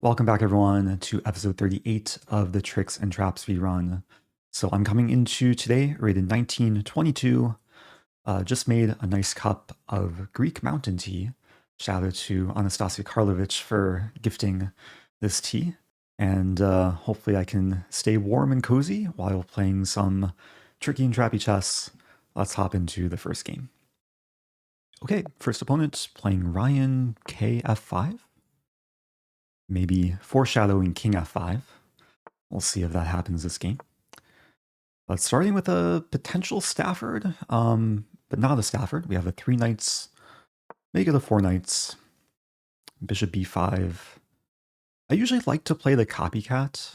Welcome back, everyone, to episode 38 of the Tricks and Traps Speedrun. So I'm coming into today, rated 1922. Just made a nice cup of Greek mountain tea. Shout out to Anastasia Karlovich for gifting this tea. And hopefully I can stay warm and cozy while playing some tricky and trappy chess. Let's hop into the first game. Okay, first opponent playing Ryan KF5. Maybe foreshadowing King F5. We'll see if that happens this game. But starting with a potential Stafford, but not a Stafford. We have a 3 knights, make it a 4 knights, bishop b5. I usually like to play the copycat.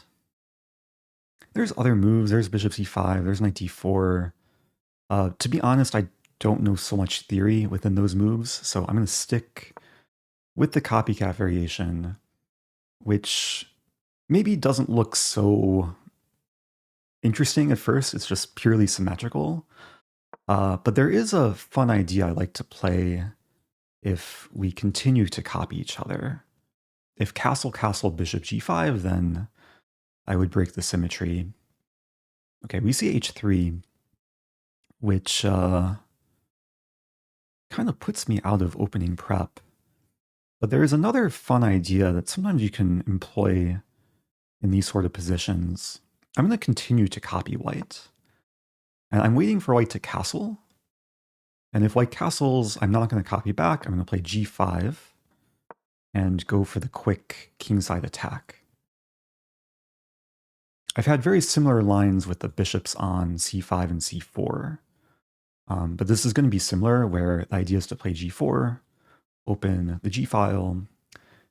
There's other moves. There's bishop c5, there's knight d4. To be honest, I don't know so much theory within those moves, so I'm going to stick with the copycat variation, which maybe doesn't look so interesting at first. It's just purely symmetrical. But there is a fun idea I like to play if we continue to copy each other. If castle, castle, bishop g5, then I would break the symmetry. Okay, we see h3, which kind of puts me out of opening prep. But there is another fun idea that sometimes you can employ in these sort of positions. I'm going to continue to copy white. And I'm waiting for white to castle. And if white castles, I'm not going to copy back. I'm going to play g5 and go for the quick kingside attack. I've had very similar lines with the bishops on c5 and c4. But this is going to be similar, where the idea is to play g4, open the g-file.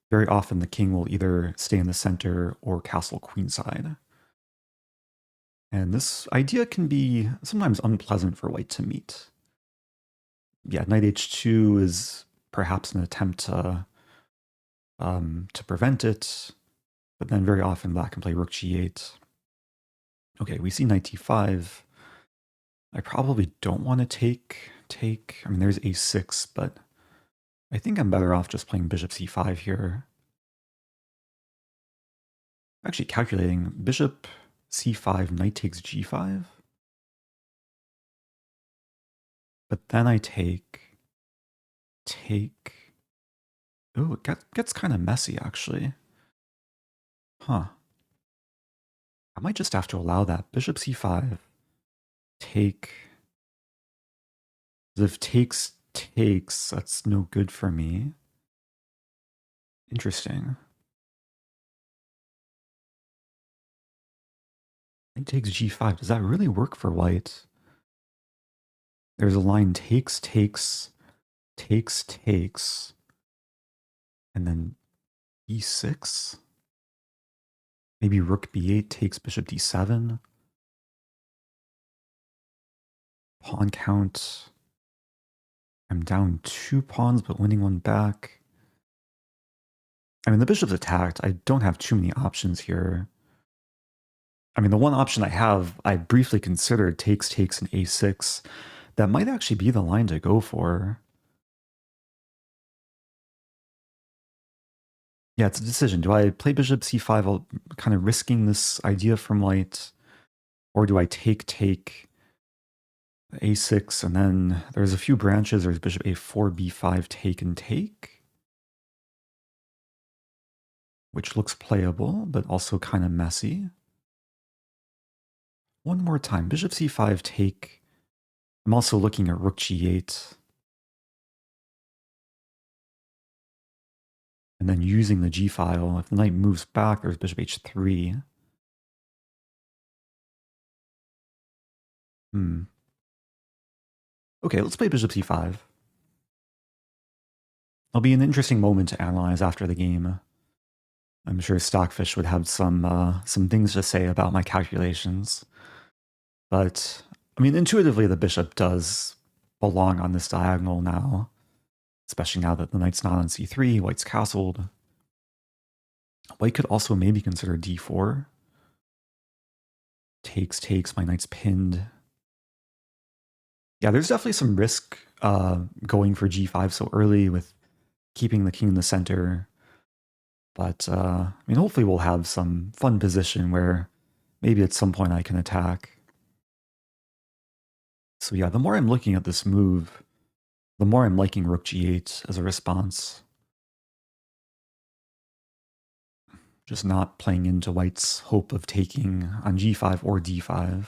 Very often the king will either stay in the center or castle queenside. And this idea can be sometimes unpleasant for white to meet. Yeah, knight h2 is perhaps an attempt to prevent it, but then very often black can play rook g8. Okay, we see knight d5. I probably don't want to take. I mean, there's a6, but I think I'm better off just playing bishop c5 here. Actually calculating, bishop c5, knight takes g5. But then I take. Oh, it gets kind of messy, actually. Huh. I might just have to allow that. Bishop c5. Take. If takes, that's no good for me. Interesting. Knight takes g5. Does that really work for white? There's a line takes, and then e6. Maybe rook b8 takes bishop d7. Pawn count. I'm down 2 pawns, but winning 1 back. I mean, the bishop's attacked. I don't have too many options here. I mean, the one option I have, I briefly considered takes, and a6. That might actually be the line to go for. Yeah, it's a decision. Do I play bishop c5 while kind of risking this idea from white? Or do I take a6, and then there's a few branches. There's bishop a4, b5, take, which looks playable, but also kind of messy. One more time, bishop c5, take. I'm also looking at rook g8. And then using the g-file. If the knight moves back, there's bishop h3. Okay, let's play bishop c5. It'll be an interesting moment to analyze after the game. I'm sure Stockfish would have some things to say about my calculations. But, I mean, intuitively the bishop does belong on this diagonal now. Especially now that the knight's not on c3, white's castled. White could also maybe consider d4. Takes, my knight's pinned. Yeah, there's definitely some risk going for g5 so early with keeping the king in the center. But, I mean, hopefully we'll have some fun position where maybe at some point I can attack. So yeah, the more I'm looking at this move, the more I'm liking rook g8 as a response. Just not playing into white's hope of taking on g5 or d5.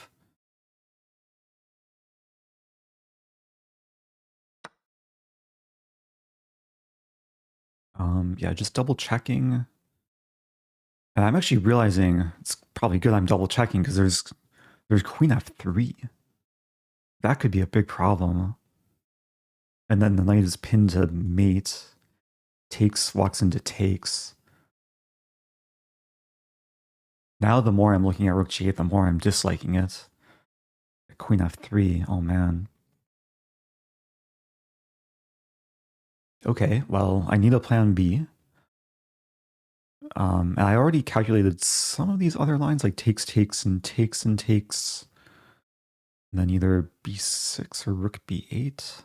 Yeah, just double checking. And I'm actually realizing it's probably good I'm double checking because there's queen f3. That could be a big problem. And then the knight is pinned to mate. Takes walks into takes. Now the more I'm looking at rook g8, the more I'm disliking it. Queen f3, oh man. Okay, well, I need a plan B. And I already calculated some of these other lines, like takes, takes, and takes, and takes. And then either b6 or rook b8.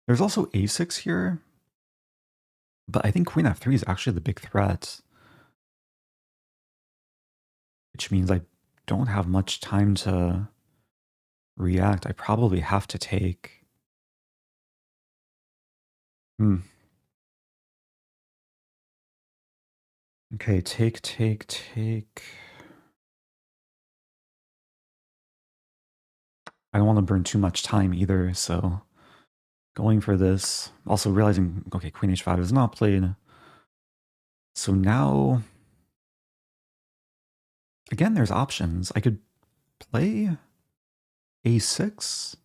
There's also a6 here. But I think queen f3 is actually the big threat. Which means I don't have much time to react. I probably have to take. Okay, take, take, take. I don't want to burn too much time either, so going for this. Also realizing, okay, queen h5 is not played. So now, again, there's options. I could play a6.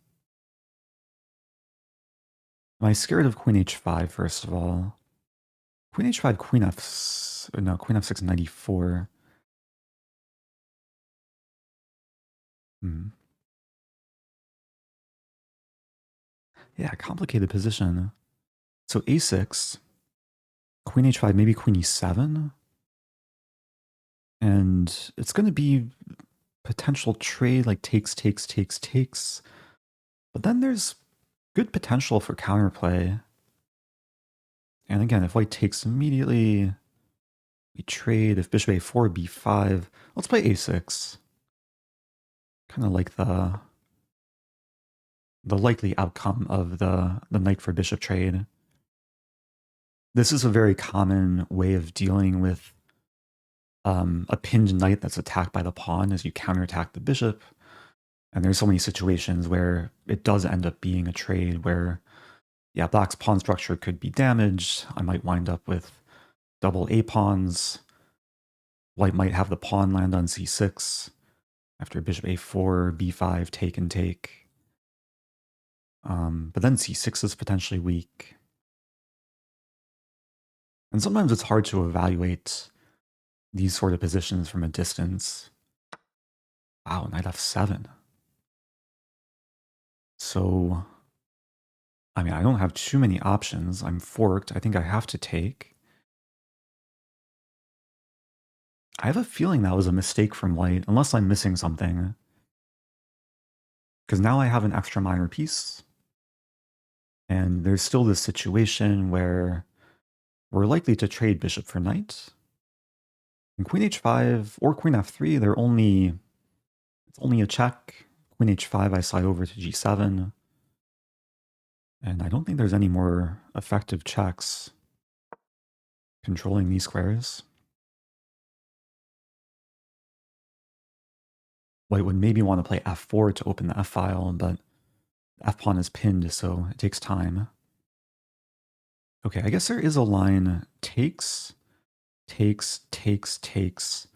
Am I scared of queen h5, first of all? Queen h5, queen f... No, queen f6, knight e4. Yeah, complicated position. So a6, queen h5, maybe queen e7. And it's going to be potential trade, like takes, takes, takes, takes. But then there's good potential for counterplay. And again, if white takes immediately, we trade. If bishop a4, b5, let's play a6. Kind of like the likely outcome of the knight for bishop trade. This is a very common way of dealing with a pinned knight that's attacked by the pawn as you counterattack the bishop. And there's so many situations where it does end up being a trade where, yeah, black's pawn structure could be damaged. I might wind up with double A pawns. White might have the pawn land on c6 after bishop a4, b5, take and take. But then c6 is potentially weak. And sometimes it's hard to evaluate these sort of positions from a distance. Wow, knight f7. So, I mean, I don't have too many options. I'm forked. I think I have to take. I have a feeling that was a mistake from white, unless I'm missing something. Because now I have an extra minor piece. And there's still this situation where we're likely to trade bishop for knight. And queen h5 or queen f3, it's only a check. Queen h5, I slide over to g7. And I don't think there's any more effective checks controlling these squares. White would maybe want to play f4 to open the f-file, but the f-pawn is pinned, so it takes time. Okay, I guess there is a line takes, takes, takes, takes.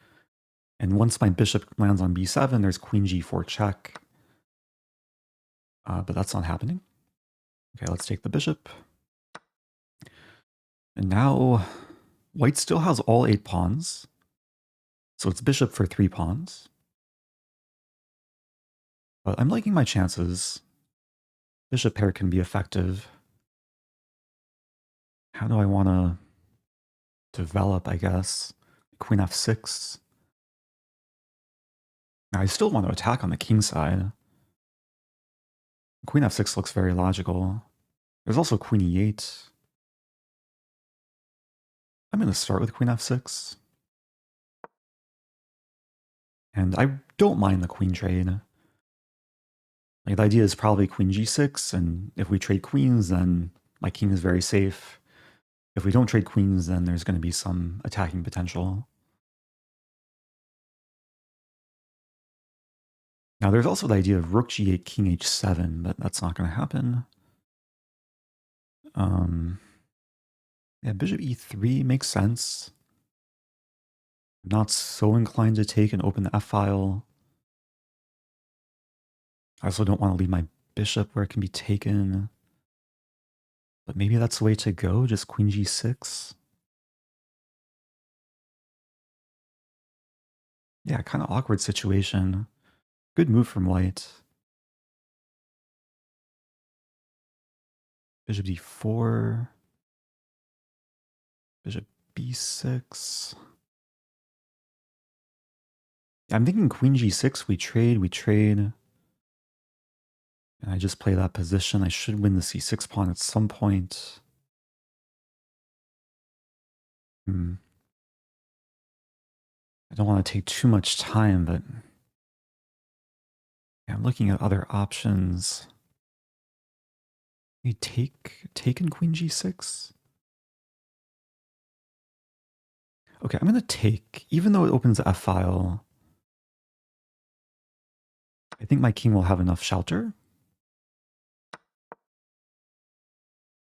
And once my bishop lands on b7, there's queen g4 check. But that's not happening. Okay, let's take the bishop. And now white still has all 8 pawns. So it's bishop for 3 pawns. But I'm liking my chances. Bishop pair can be effective. How do I want to develop, I guess? Queen f6. Now I still want to attack on the king side. Queen f6 looks very logical. There's also queen e8. I'm going to start with queen f6. And I don't mind the queen trade. Like, the idea is probably queen g6, and if we trade queens, then my king is very safe. If we don't trade queens, then there's going to be some attacking potential. Now, there's also the idea of rook g8, king h7, but that's not going to happen. Yeah, bishop e3 makes sense. I'm not so inclined to take and open the f-file. I also don't want to leave my bishop where it can be taken. But maybe that's the way to go, just queen g6. Yeah, kind of awkward situation. Good move from white. Bishop d4. Bishop b6. Yeah, I'm thinking queen g6, we trade. And I just play that position. I should win the c6 pawn at some point. I don't want to take too much time, but yeah, I'm looking at other options. Maybe taken queen g6? Okay, I'm going to take, even though it opens the f-file, I think my king will have enough shelter.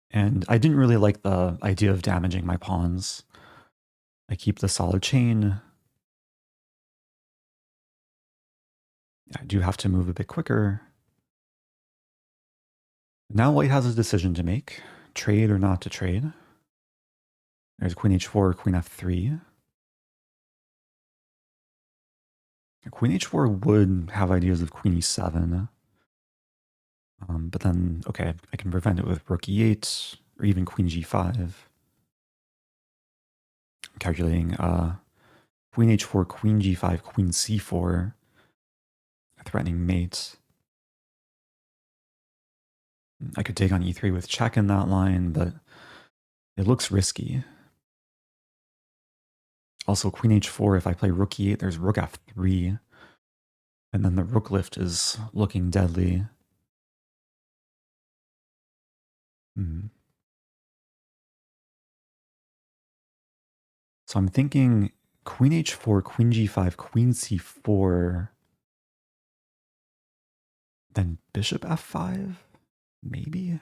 And I didn't really like the idea of damaging my pawns. I keep the solid chain. I do have to move a bit quicker. Now white has a decision to make. Trade or not to trade. There's queen h4, queen f3. Queen h4 would have ideas of queen e7. But then, okay, I can prevent it with rook e8 or even queen g5. I'm calculating queen h4, queen g5, queen c4, a threatening mate. I could take on e3 with check in that line, but it looks risky. Also, queen h4, if I play rook e8, there's rook f3. And then the rook lift is looking deadly. So I'm thinking queen h4, queen g5, queen c4, then bishop f5, maybe?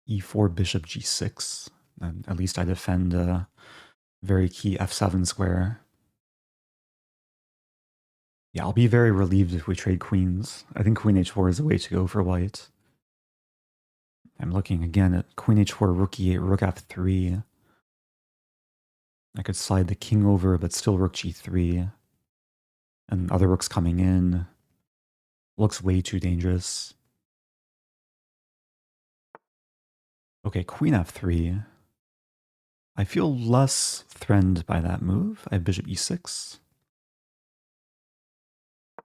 e4, bishop g6. And at least I defend a very key f7 square. Yeah, I'll be very relieved if we trade queens. I think queen h4 is the way to go for white. I'm looking again at queen h4, rook e8, rook f3. I could slide the king over, but still rook g3. And other rooks coming in. Looks way too dangerous. Okay, queen f3. I feel less threatened by that move. I have bishop e6.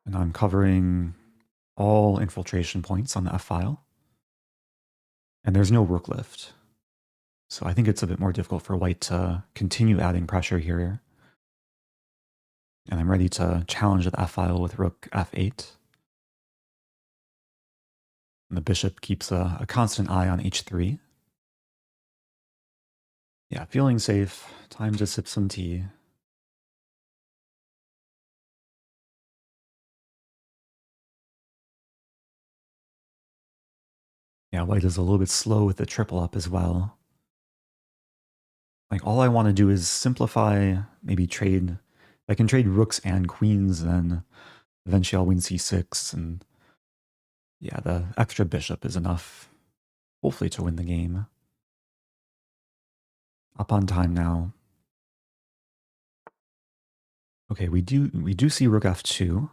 And I'm covering all infiltration points on the f-file. And there's no rook lift. So I think it's a bit more difficult for white to continue adding pressure here. And I'm ready to challenge the f-file with rook f8. And the bishop keeps a constant eye on h3. Yeah, feeling safe. Time to sip some tea. Yeah, white is a little bit slow with the triple up as well. Like, all I want to do is simplify, maybe trade. If I can trade rooks and queens, then eventually I'll win c6. And yeah, the extra bishop is enough, hopefully, to win the game. Up on time now. Okay, we do see rook f2.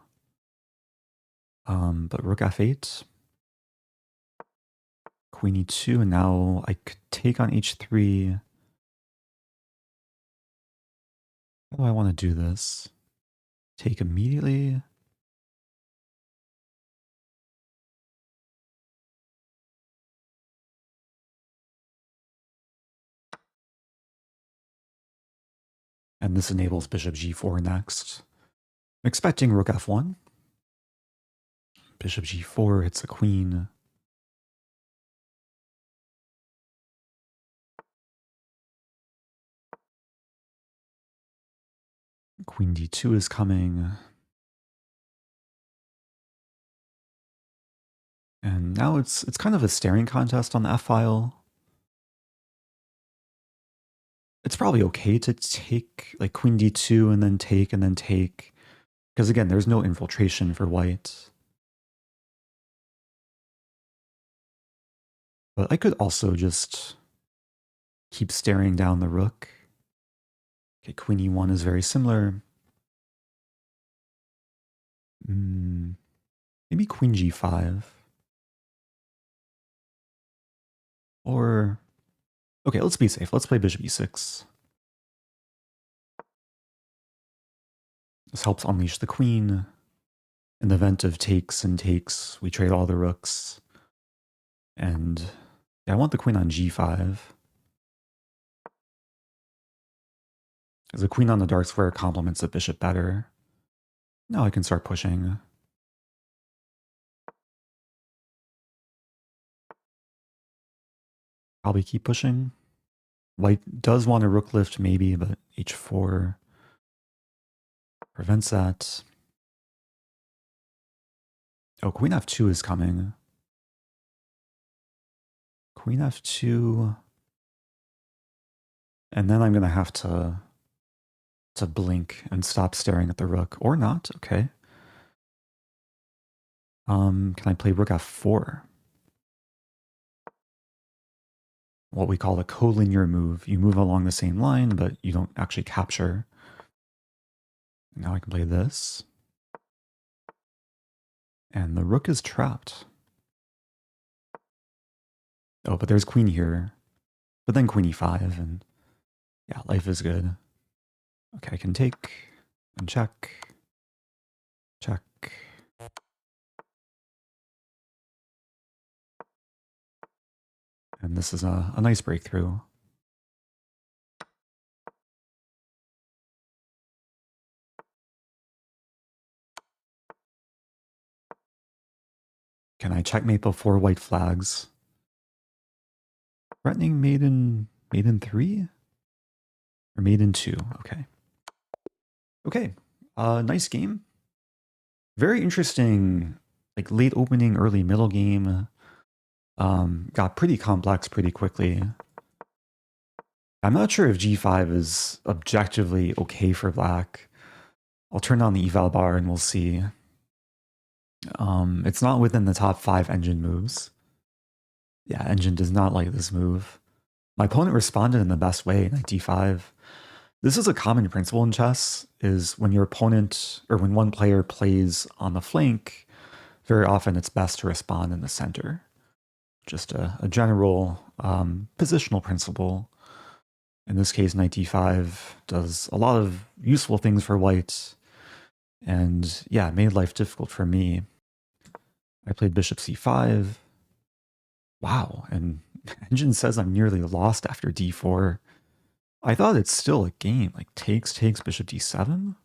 But rook f8. Queen e2, and now I could take on h3. How do I want to do this? Take immediately? And this enables bishop g4 next. I'm expecting rook f1. Bishop g4 hits the queen. Queen d2 is coming. And now it's kind of a staring contest on the f-file. It's probably okay to take like queen d2 and then take and then take. Because again, there's no infiltration for white. But I could also just keep staring down the rook. Okay, queen e1 is very similar. Maybe queen g5. Or, okay, let's be safe. Let's play bishop e6. This helps unleash the queen. In the event of takes and takes, we trade all the rooks. And yeah, I want the queen on g5. Because the queen on the dark square complements the bishop better. Now I can start pushing. Probably keep pushing. White does want a rook lift maybe, but h4 prevents that. Oh, queen f2 is coming. Queen f2. And then I'm going to have to blink and stop staring at the rook. Or not, okay. Can I play rook f4? What we call a collinear move. You move along the same line, but you don't actually capture. Now I can play this. And the rook is trapped. Oh, but there's queen here. But then queen e5, and yeah, life is good. Okay, I can take and check. Check. And this is a nice breakthrough. Can I checkmate before white flags? Threatening mate in 3? Or mate in 2, okay. Okay, nice game. Very interesting, like late opening, early middle game. Got pretty complex pretty quickly. I'm not sure if g5 is objectively okay for black. I'll turn on the eval bar and we'll see. It's not within the top 5 engine moves. Yeah, engine does not like this move. My opponent responded in the best way, knight d5. This is a common principle in chess, is when your opponent, or when one player plays on the flank, very often it's best to respond in the center. Just a general positional principle. In this case, knight d5 does a lot of useful things for white. And yeah, it made life difficult for me. I played bishop c5. Wow, and engine says I'm nearly lost after d4. I thought it's still a game, like takes, bishop d7?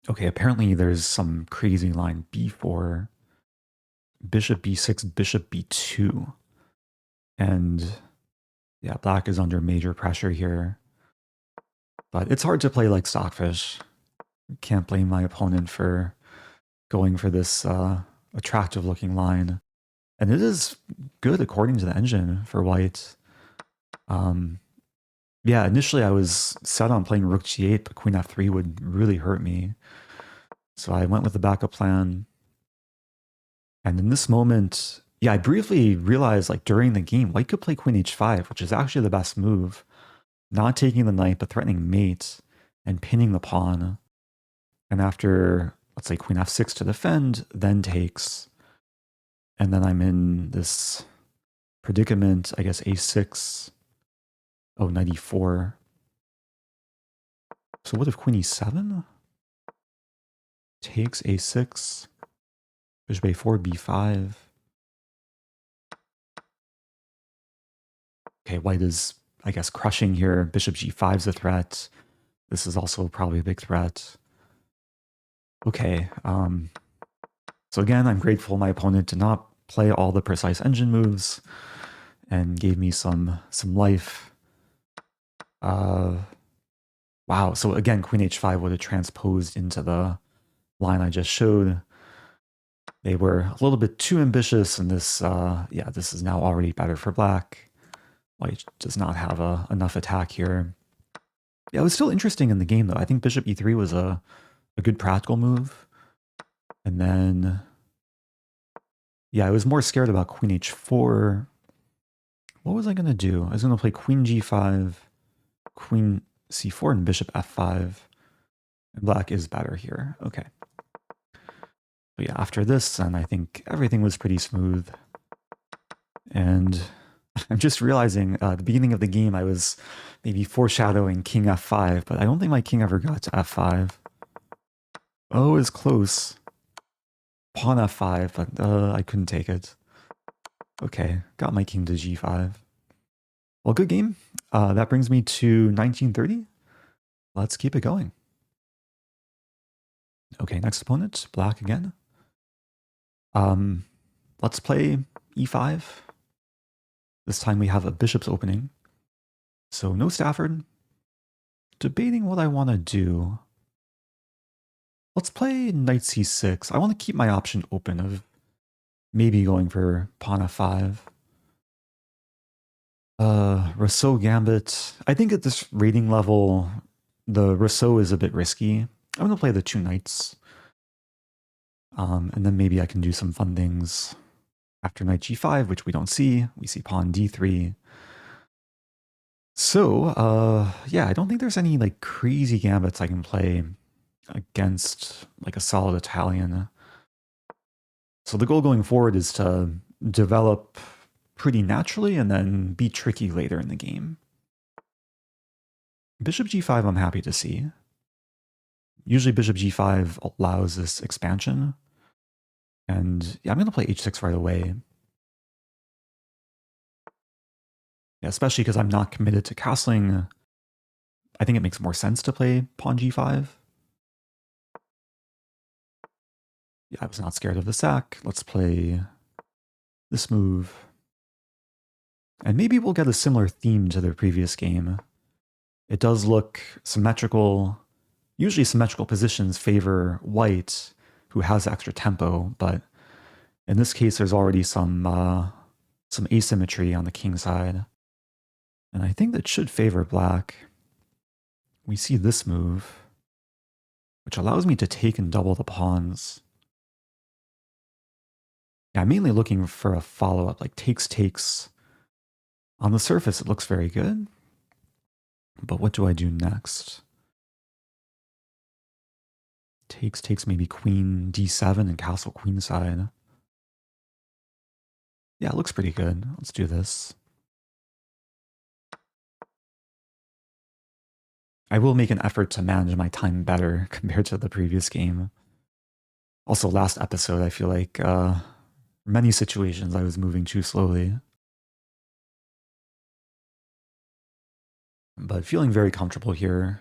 Okay, apparently there's some crazy line b4, bishop b6, bishop b2. And yeah, black is under major pressure here. But it's hard to play like Stockfish. Can't blame my opponent for going for this attractive looking line. And it is good according to the engine for white. Yeah, initially I was set on playing rook g8, but queen f3 would really hurt me. So I went with the backup plan. And in this moment, yeah, I briefly realized like during the game, white could play queen h5, which is actually the best move. Not taking the knight, but threatening mate and pinning the pawn. And after, let's say, queen f6 to defend, then takes. And then I'm in this predicament, I guess a6. Oh, knight e4. So what if queen e7? Takes a6. Bishop a4, b5. Okay, white is I guess, crushing here. Bishop g5 is a threat. This is also probably a big threat. Okay, so again, I'm grateful my opponent did not play all the precise engine moves and gave me some life. Wow, so again, queen h5 would have transposed into the line I just showed. They were a little bit too ambitious, and this, yeah, this is now already better for black. White does not have enough attack here. Yeah, it was still interesting in the game, though. I think bishop e3 was a good practical move. And then, yeah, I was more scared about queen h4. What was I going to do? I was going to play queen g5, queen c4, and bishop f5. And black is better here. Okay. But yeah, after this, then I think everything was pretty smooth. And I'm just realizing at the beginning of the game, I was maybe foreshadowing king f5, but I don't think my king ever got to f5. Oh, it's close. Pawn f5, but I couldn't take it. Okay, got my king to g5. Well, good game. That brings me to 1930. Let's keep it going. Okay, next opponent, black again. Let's play e5. This time we have a bishop's opening. So no Stafford. Debating what I want to do. Let's play knight c6. I want to keep my option open of maybe going for pawn f5. Rousseau gambit. I think at this rating level, the Rousseau is a bit risky. I'm going to play the two knights. And then maybe I can do some fun things after knight g5, which we don't see. We see pawn d3. So, yeah, I don't think there's any like crazy gambits I can play against like a solid Italian. So the goal going forward is to develop pretty naturally and then be tricky later in the game. Bishop g5 I'm happy to see. Usually bishop g5 allows this expansion. And yeah, I'm going to play h6 right away. Yeah, especially because I'm not committed to castling. I think it makes more sense to play pawn g5. Yeah, I was not scared of the sack. Let's play this move. And maybe we'll get a similar theme to the previous game. It does look symmetrical. Usually symmetrical positions favor white, who has extra tempo, but in this case there's already some asymmetry on the king side. And I think that should favor black. We see this move, which allows me to take and double the pawns. Yeah, I'm mainly looking for a follow-up, like takes. On the surface, it looks very good. But what do I do next? Takes maybe queen d7 and castle queenside. Yeah, it looks pretty good. Let's do this. I will make an effort to manage my time better compared to the previous game. Also, last episode, I feel like many situations I was moving too slowly. But feeling very comfortable here,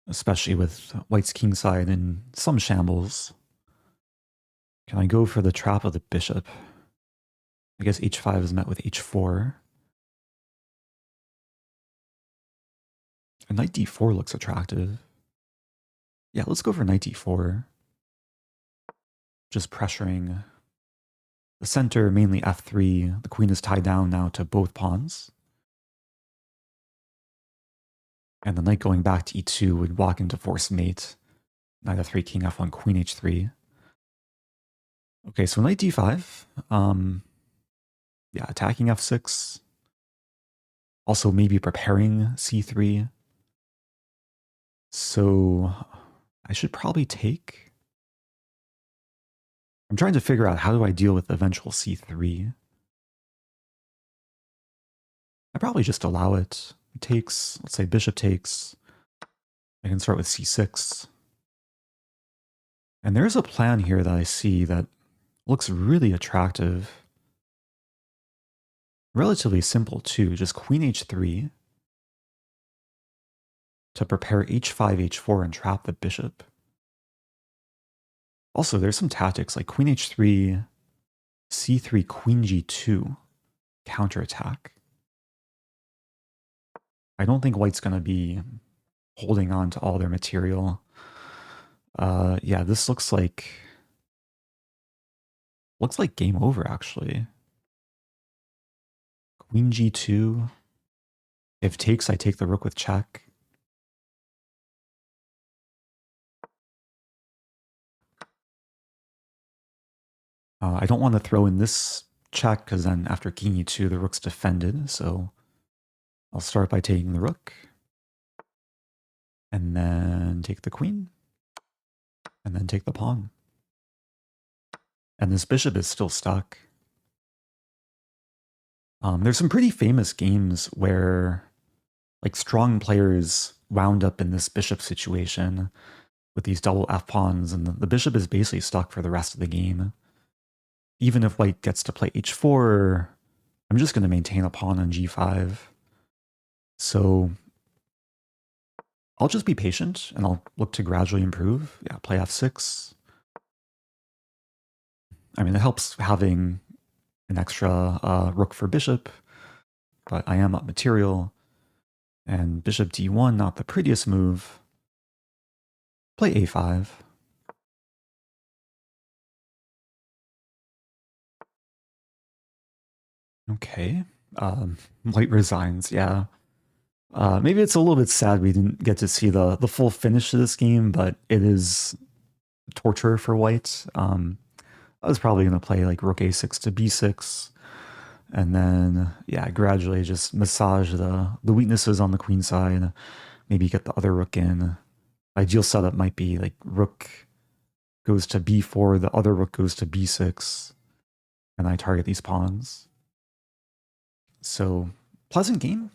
especially with white's kingside in some shambles. Can I go for the trap of the bishop? I guess h5 is met with h4. And knight d4 looks attractive. Yeah, let's go for knight d4. Just pressuring the center, mainly f3. The queen is tied down now to both pawns. And the knight going back to e2 would walk into forced mate. Knight f3, king f1, queen h3. Okay, so knight d5. Yeah, attacking f6. Also maybe preparing c3. So I should probably take. I'm trying to figure out how do I deal with eventual c3. I probably just allow it. It takes, let's say bishop takes. I can start with c6. And there's a plan here that I see that looks really attractive. Relatively simple too, just queen h3 to prepare h5, h4 and trap the bishop. Also, there's some tactics like queen h3, c3, queen g2, counterattack. I don't think white's going to be holding on to all their material. Yeah, this looks like game over, actually. Queen g2. If takes, I take the rook with check. I don't want to throw in this check because then after king e2, the rook's defended. So I'll start by taking the rook. And then take the queen. And then take the pawn. And this bishop is still stuck. There's some pretty famous games where like strong players wound up in this bishop situation with these double f pawns, and the bishop is basically stuck for the rest of the game. Even if white gets to play h4, I'm just going to maintain a pawn on g5. So I'll just be patient and I'll look to gradually improve. Yeah, play f6. I mean, it helps having an extra rook for bishop, but I am up material. And bishop d1, not the prettiest move. Play a5. Okay. White resigns, yeah. Maybe it's a little bit sad we didn't get to see the full finish of this game, but it is torture for white. I was probably going to play like rook a6 to b6, and then, yeah, gradually just massage the weaknesses on the queen side, maybe get the other rook in. Ideal setup might be like rook goes to b4, the other rook goes to b6, and I target these pawns. So, pleasant game.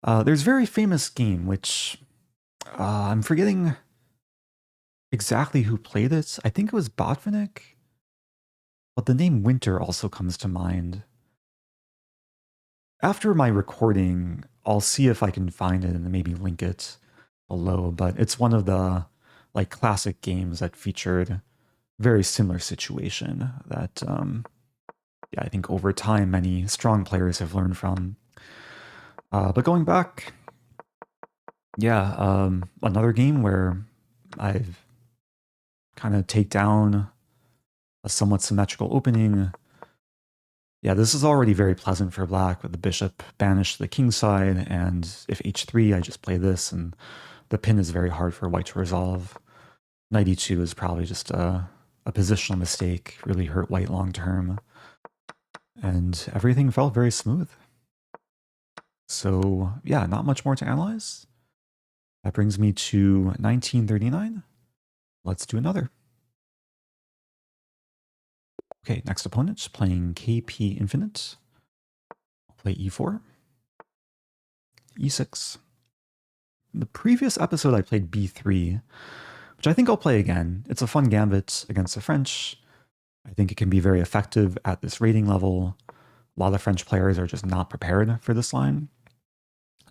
There's a very famous game, which I'm forgetting exactly who played it. I think it was Botvinnik, but the name Winter also comes to mind. After my recording, I'll see if I can find it and maybe link it below, but it's one of the like classic games that featured very similar situation that yeah, I think over time many strong players have learned from. But going back, yeah, another game where I've kind of take down a somewhat symmetrical opening. Yeah, this is already very pleasant for black with the bishop banished to the king side, and if h3, I just play this, and the pin is very hard for white to resolve. Knight e2 is probably just a positional mistake, really hurt white long term. And everything felt very smooth. So yeah, not much more to analyze. That brings me to 1939. Let's do another. Okay, next opponent playing KP Infinite. I'll play e4, e6. In the previous episode, I played b3, which I think I'll play again. It's a fun gambit against the French. I think it can be very effective at this rating level. A lot of French players are just not prepared for this line.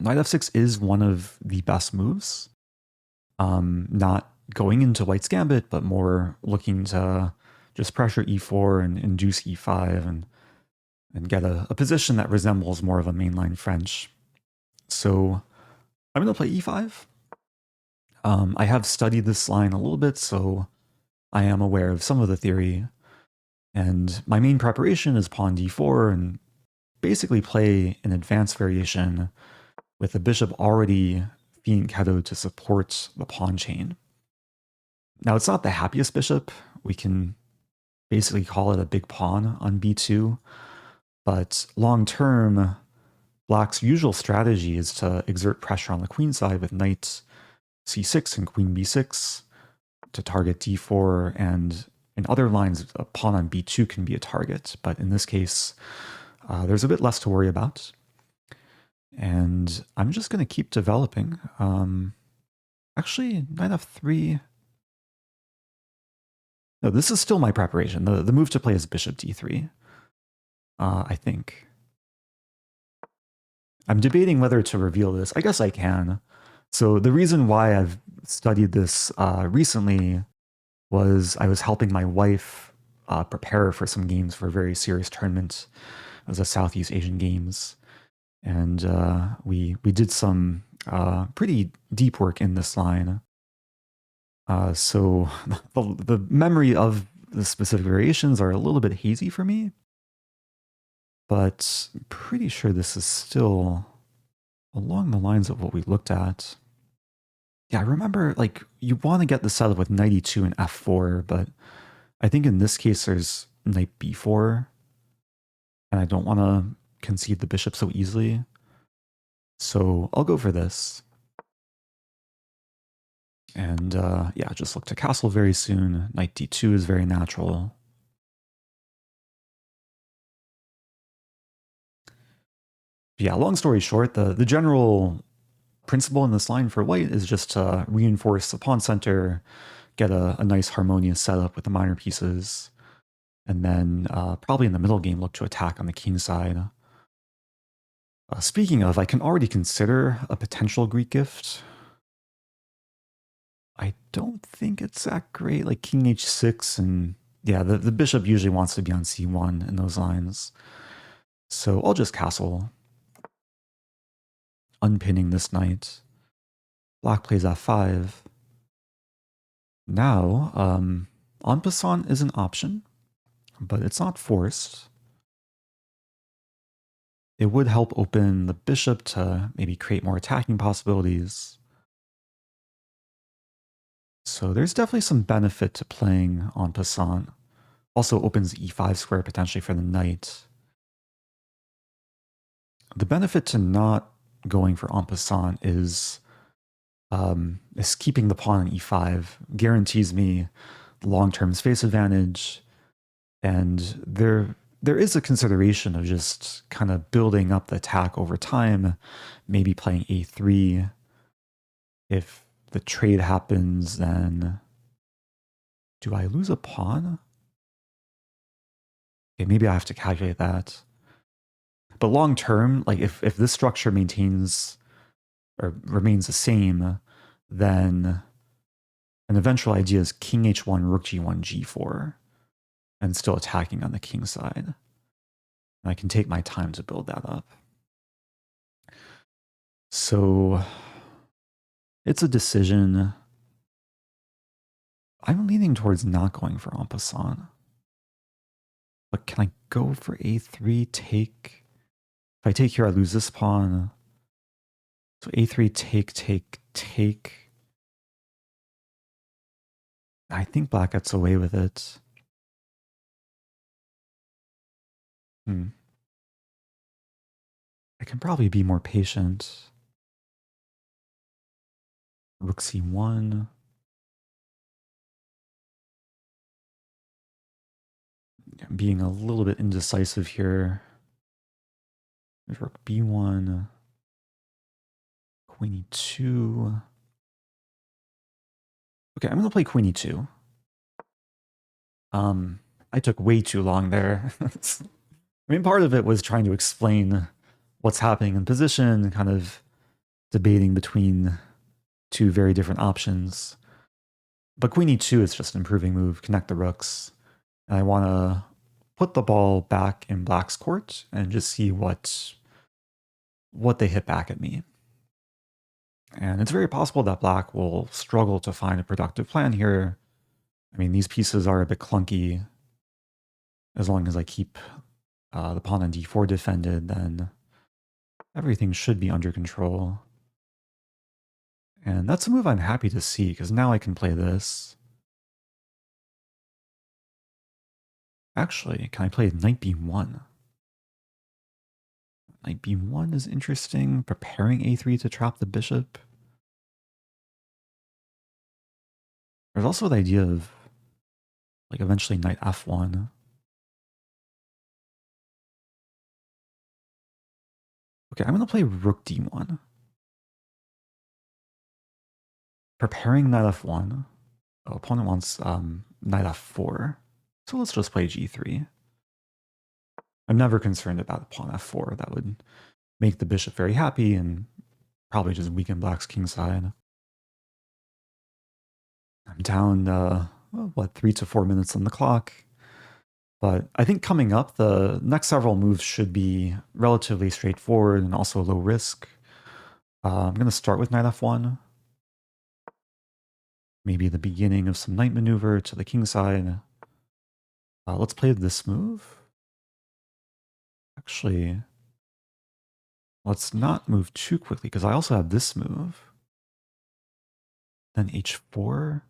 Knight f6 is one of the best moves. Not going into white's gambit, but more looking to just pressure e4 and induce e5 and get a position that resembles more of a mainline French. So I'm going to play e5. I have studied this line a little bit, so I am aware of some of the theory. And my main preparation is pawn d4 and basically play an advanced variation with the bishop already fianchettoed to support the pawn chain. Now, it's not the happiest bishop. We can basically call it a big pawn on b2, but long term, black's usual strategy is to exert pressure on the queen side with knight c6 and queen b6 to target d4, and in other lines, a pawn on b2 can be a target, but in this case, there's a bit less to worry about. And I'm just going to keep developing. Actually, knight f3. No, this is still my preparation. The move to play is bishop d3, I think. I'm debating whether to reveal this. I guess I can. So the reason why I've studied this recently was I was helping my wife prepare for some games for a very serious tournament. It was a Southeast Asian Games, and we did some pretty deep work in this line. So the memory of the specific variations are a little bit hazy for me, but I'm pretty sure this is still along the lines of what we looked at. Yeah, I remember, like, you want to get the setup with knight e2 and f4, but I think in this case there's knight b4, and I don't want to concede the bishop so easily. So I'll go for this. And yeah, just look to castle very soon. Knight d2 is very natural. Yeah, long story short, the general principle in this line for white is just to reinforce the pawn center, get a nice harmonious setup with the minor pieces, and then probably in the middle game look to attack on the king side. Speaking of, I can already consider a potential Greek gift. I don't think it's that great, like king h6, and yeah, the bishop usually wants to be on c1 in those lines. So I'll just castle, unpinning this knight. Black plays f5. Now, en passant is an option, but it's not forced. It would help open the bishop to maybe create more attacking possibilities. So there's definitely some benefit to playing en passant. Also opens the e5 square potentially for the knight. The benefit to not going for en passant is keeping the pawn on e5. Guarantees me long-term space advantage, and there is a consideration of just kind of building up the attack over time, maybe playing a3. If the trade happens, then do I lose a pawn? Okay, maybe I have to calculate that. But long term, like if this structure maintains or remains the same, then an eventual idea is king h1, rook g1, g4, and still attacking on the king side. And I can take my time to build that up. So it's a decision. I'm leaning towards not going for en passant. But can I go for a3, take? If I take here, I lose this pawn. So a3, take, take, take. I think black gets away with it. I can probably be more patient. Rook c1. I'm being a little bit indecisive here. There's rook b1. Queen e2. Okay, I'm going to play queen e2. I took way too long there. I mean, part of it was trying to explain what's happening in position, kind of debating between two very different options. But queen e2 is just an improving move, connect the rooks. And I want to put the ball back in black's court and just see what they hit back at me. And it's very possible that black will struggle to find a productive plan here. I mean, these pieces are a bit clunky. As long as I keep the pawn on d4 defended, then everything should be under control. And that's a move I'm happy to see, because now I can play this. Actually, can I play knight b1? Knight b1 is interesting, preparing a3 to trap the bishop. There's also the idea of, like, eventually knight f1. Okay, I'm going to play rook d1. Preparing knight f1. Oh, opponent wants knight f4. So let's just play g3. I'm never concerned about pawn f4. That would make the bishop very happy and probably just weaken black's kingside. I'm down, what, 3 to 4 minutes on the clock. But I think coming up, the next several moves should be relatively straightforward and also low risk. I'm going to start with knight f1. Maybe the beginning of some knight maneuver to the kingside. Let's play this move. Actually, let's not move too quickly because I also have this move. Then h4.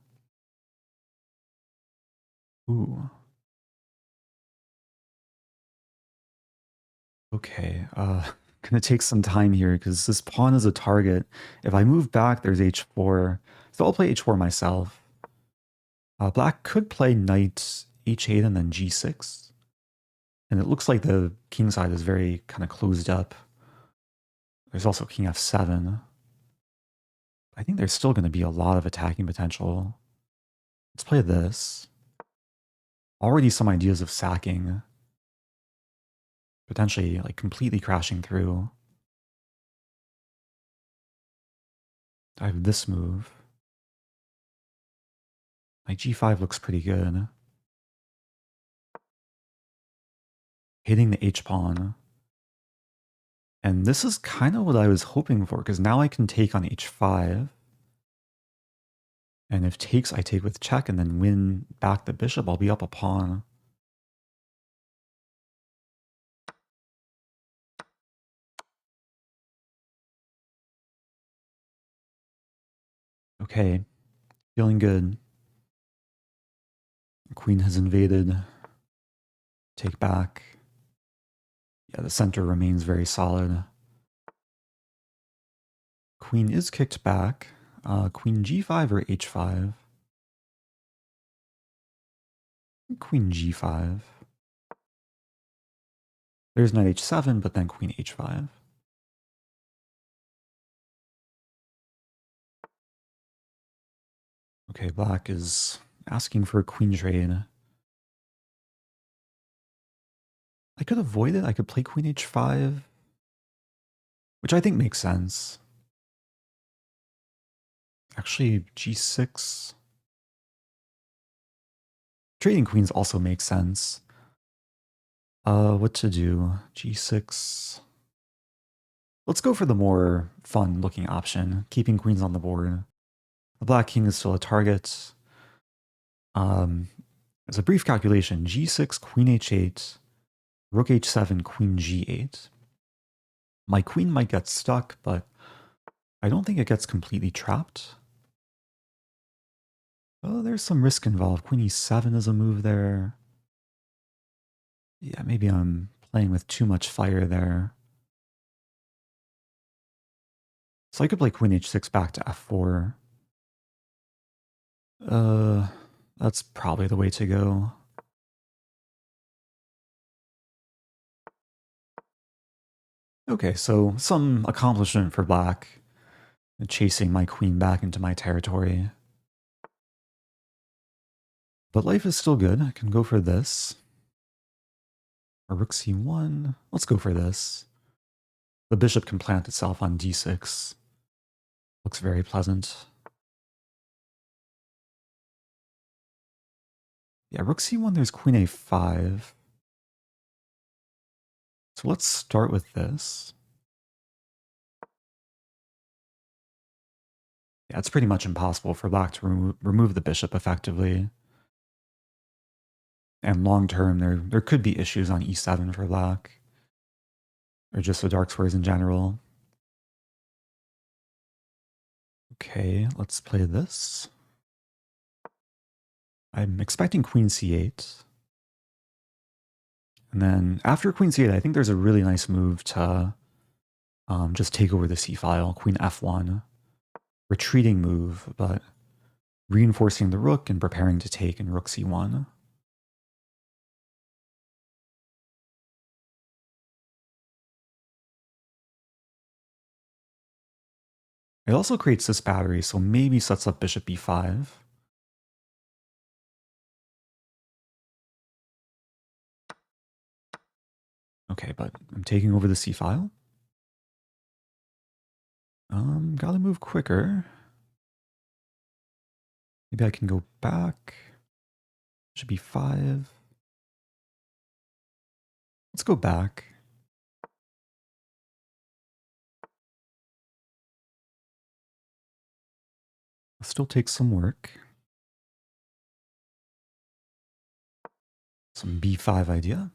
Ooh. Okay, gonna take some time here because this pawn is a target. If I move back, there's h4. So I'll play h4 myself. Black could play knight h8 and then g6. And it looks like the king side is very kind of closed up. There's also king f7. I think there's still going to be a lot of attacking potential. Let's play this. Already some ideas of sacking. Potentially like completely crashing through. I have this move. My g5 looks pretty good. Hitting the h-pawn. And this is kind of what I was hoping for, because now I can take on h5. And if takes, I take with check and then win back the bishop. I'll be up a pawn. Okay, feeling good. Queen has invaded. Take back. Yeah, the center remains very solid. Queen is kicked back. Queen g5 or h5? Queen g5. There's knight h7, but then queen h5. Okay, black is asking for a queen trade. I could avoid it. I could play queen h5, which I think makes sense. Actually, g6. Trading queens also makes sense. What to do? G6. Let's go for the more fun-looking option, keeping queens on the board. The black king is still a target. As a brief calculation, g6, queen h8, rook h7, queen g8. My queen might get stuck, but I don't think it gets completely trapped. Oh, there's some risk involved. Queen e7 is a move there. Yeah, maybe I'm playing with too much fire there. So I could play queen h6 back to f4. That's probably the way to go. Okay, so some accomplishment for black. Chasing my queen back into my territory. But life is still good. I can go for this. Or rook c1. Let's go for this. The bishop can plant itself on d6. Looks very pleasant. Yeah, rook c1, there's queen a5. So let's start with this. Yeah, it's pretty much impossible for black to remove the bishop effectively. And long term, there could be issues on e7 for black. Or just the dark squares in general. Okay, let's play this. I'm expecting queen c8. And then after queen c8, I think there's a really nice move to just take over the c-file, queen f1. Retreating move, but reinforcing the rook and preparing to take in rook c1. It also creates this battery, so maybe sets up bishop b5. Okay, but I'm taking over the c-file. Gotta move quicker. Maybe I can go back. Should be 5. Let's go back. Still takes some work. Some b5 idea.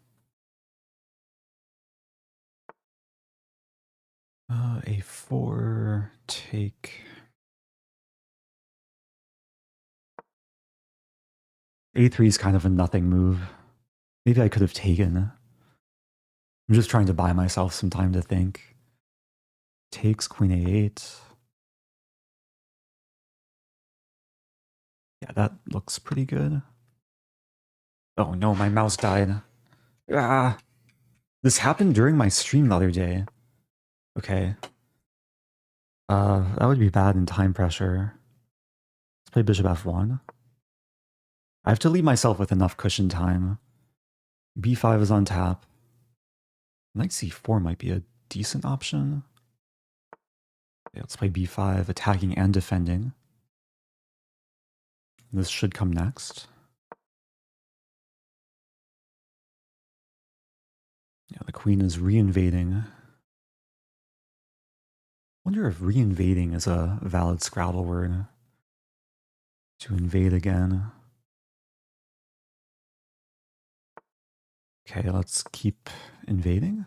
A4, take. A3 is kind of a nothing move. Maybe I could have taken. I'm just trying to buy myself some time to think. Takes queen a8. Yeah, that looks pretty good. Oh no, my mouse died. Ah, this happened during my stream the other day. Okay. That would be bad in time pressure. Let's play bishop f1. I have to leave myself with enough cushion time. b5 is on tap. Knight c4 might be a decent option. Okay, let's play b5, attacking and defending. This should come next. Yeah, the queen is reinvading. Wonder if reinvading is a valid Scrabble word. To invade again. Okay, let's keep invading.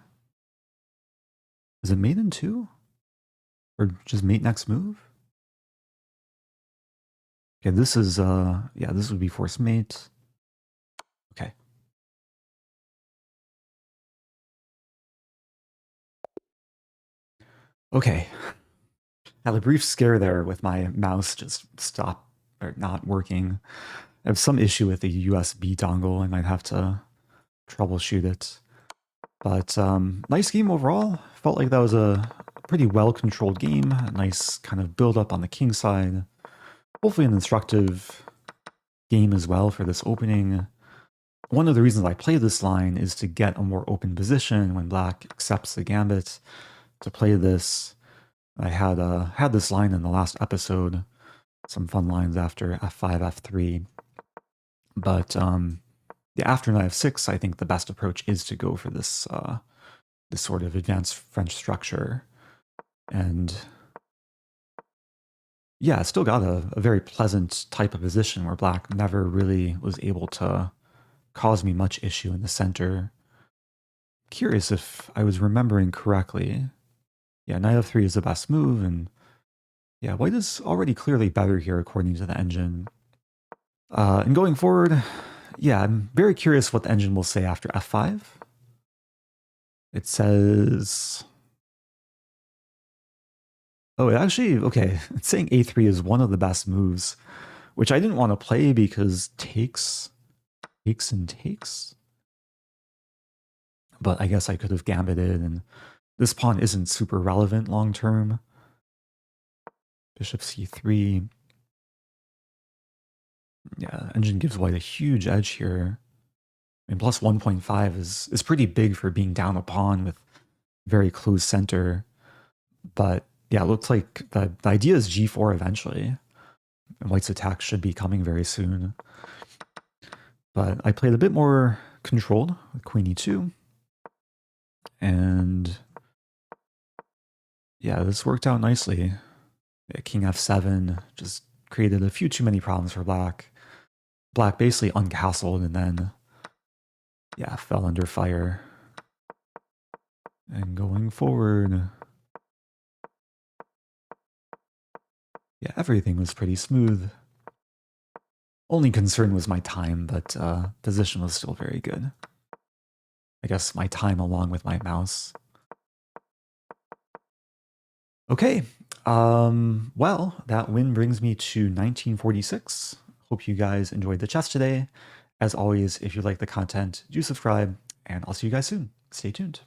Is it mate in 2? Or just mate next move? Okay, this is, yeah, this would be force mate. Okay. Okay. Had a brief scare there with my mouse just stop or not working. I have some issue with the USB dongle. I might have to troubleshoot it. But nice game overall. Felt like that was a pretty well-controlled game. A nice kind of build-up on the king side. Hopefully an instructive game as well for this opening. One of the reasons I play this line is to get a more open position when black accepts the gambit. To play this, I had this line in the last episode. Some fun lines after f5, f3. But after knight f6, I think the best approach is to go for this this sort of advanced French structure. And yeah, it's still got a very pleasant type of position where black never really was able to cause me much issue in the center. Curious if I was remembering correctly. Yeah, knight f3 is the best move, and yeah, white is already clearly better here according to the engine. And going forward, yeah, I'm very curious what the engine will say after f5. It says... Oh, it actually, okay, it's saying a3 is one of the best moves, which I didn't want to play because takes and takes. But I guess I could have gambited, and this pawn isn't super relevant long term. Bishop c3. Yeah, engine gives white a huge edge here. I mean, plus 1.5 is pretty big for being down a pawn with very close center. But yeah, it looks like the idea is g4 eventually. And white's attack should be coming very soon. But I played a bit more controlled with queen e2. And yeah, this worked out nicely. Yeah, king f7 just created a few too many problems for black. Black basically uncastled and then, yeah, fell under fire. And going forward, yeah, everything was pretty smooth. Only concern was my time, but position was still very good. I guess my time along with my mouse. Okay, well, that win brings me to 1946. Hope you guys enjoyed the chess today. As always, if you like the content, do subscribe, and I'll see you guys soon. Stay tuned.